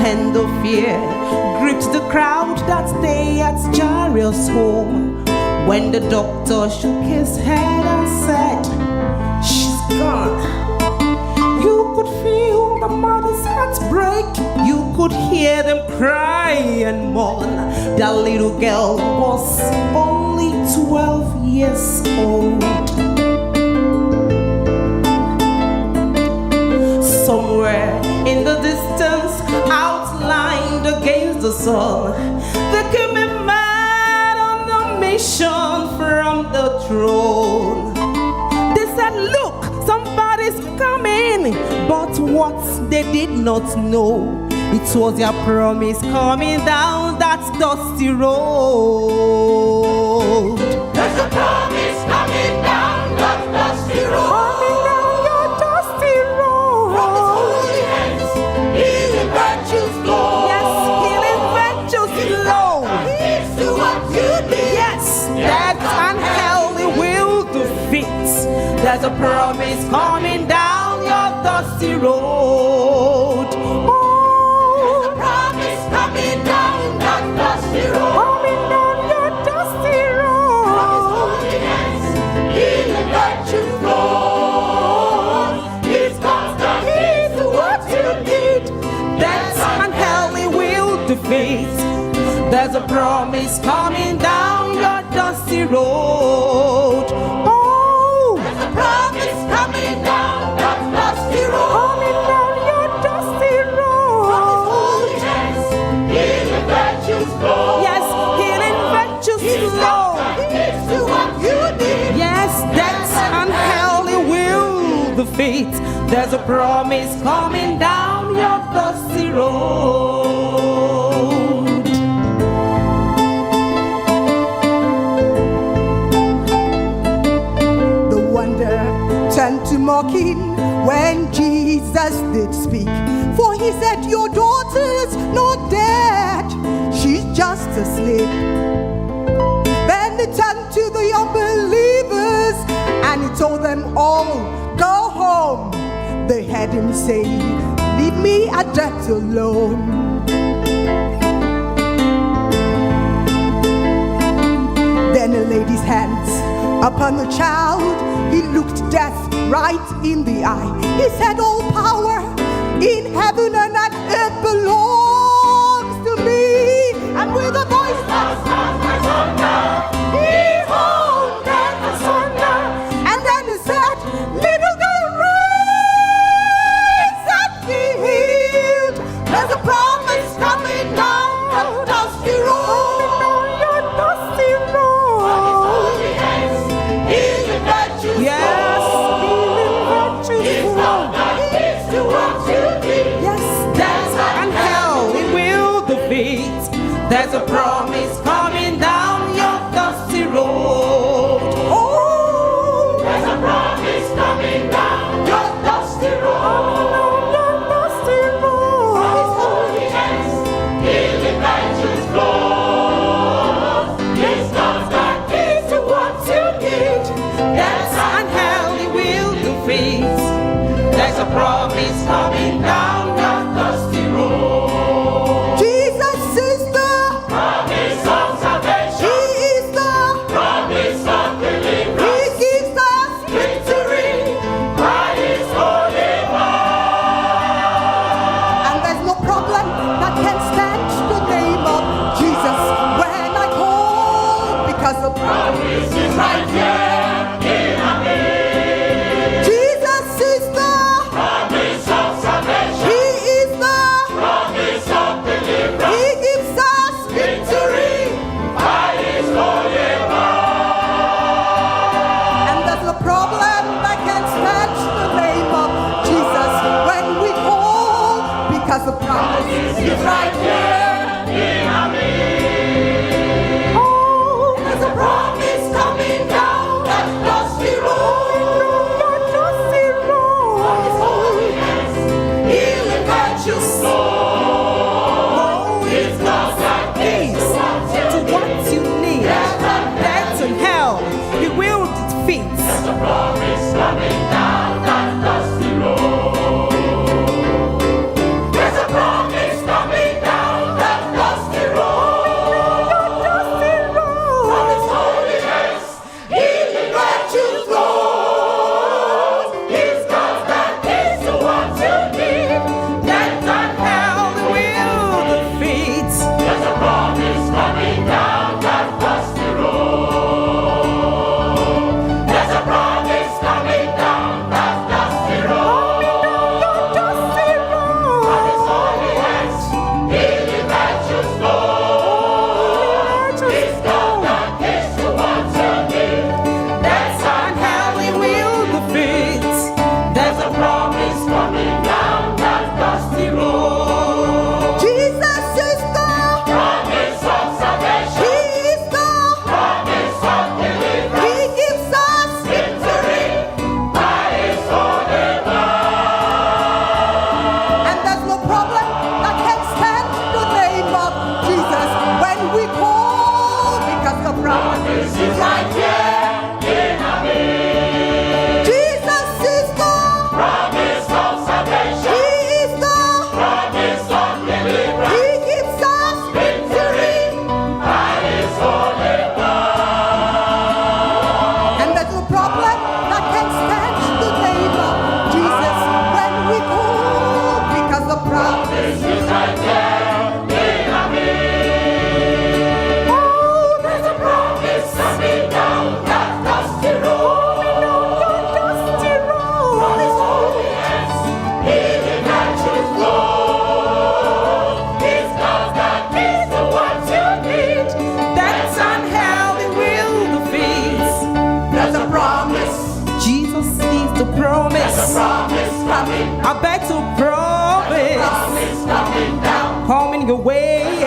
and the fear grips the crowd that stay at Jairus' home. When the doctor shook his head and said, "She's gone," you could feel the mother's heart break. You could hear them cry and mourn. That little girl was only 12 years old. Somewhere in the distance, outlined against the sun, there came a man on a mission from the throne. They said, "Look, somebody's coming," but what they did not know, it was their promise coming down that dusty road. There's a promise coming down that dusty road. Coming down your dusty road. From his holy hands, healing virtues flow. Yes, healing virtues flow. It's to what you need. Yes, death and hell we will defeat. There's a promise coming down your dusty road. There's a promise coming down that dusty road. Coming down your dusty road. From his holy hands, healing virtues flow. It's constant, it's to what you need. Death and hell we will defeat. There's a promise coming down your dusty road. There's a promise coming down that dusty road. Coming down your dusty road. From his holy hands, healing virtues flow. Yes, healing virtues It's flow. constant, it's to what you need. Yes, death and hell we will defeat. There's a promise coming down your dusty road. The wonder turned to mocking when Jesus did speak. For he said, "Your daughter's not dead, she's just asleep." Then he turned to the unbelievers and he told them all, "Go home." They heard him say, "Leave me at death alone." Then he laid his hands upon the child. He looked death right in the eye. He said, "All power in heaven and on earth belongs to me." And with a voice that sounds like thunder, he howled death asunder. And then he said, "Little girl, rise and be healed." There's a promise coming down the dusty road. Your dusty road. Holy hands, healing virtues Yes, healing virtues It's flow. constant, it's to what you need. Yes, death and hell we will defeat. There's a promise coming down your dusty road. There's a promise coming down your dusty road. Your dusty road. From his holy hands, healing virtues flow. It's constant, it's to what you need. Death and hell we will defeat. There's a promise coming down your dusty road. Jesus is the, Promise of salvation, he is the, promise of he deliverance, gives us victory by his holy word. And there's no problem that can stand the name of Jesus when I call, because the promise It's right here in our midst. Jesus is the, Promise of salvation, he is the, promise of deliverance, he gives us victory by his holy word. and there's no problem that can stand the name of Jesus when we call, because the promise It's right here in our midst. There's a promise coming down that dusty road. Dusty road. From his holy hands, healing virtues flow. It's constant, it's to what you To what need. you need. Death and hell we will defeat. There's a promise coming down that dusty road. There's a promise coming a promise. Jesus needs to promise. There's a promise coming. I beg to promise. Promise coming down. Coming your way.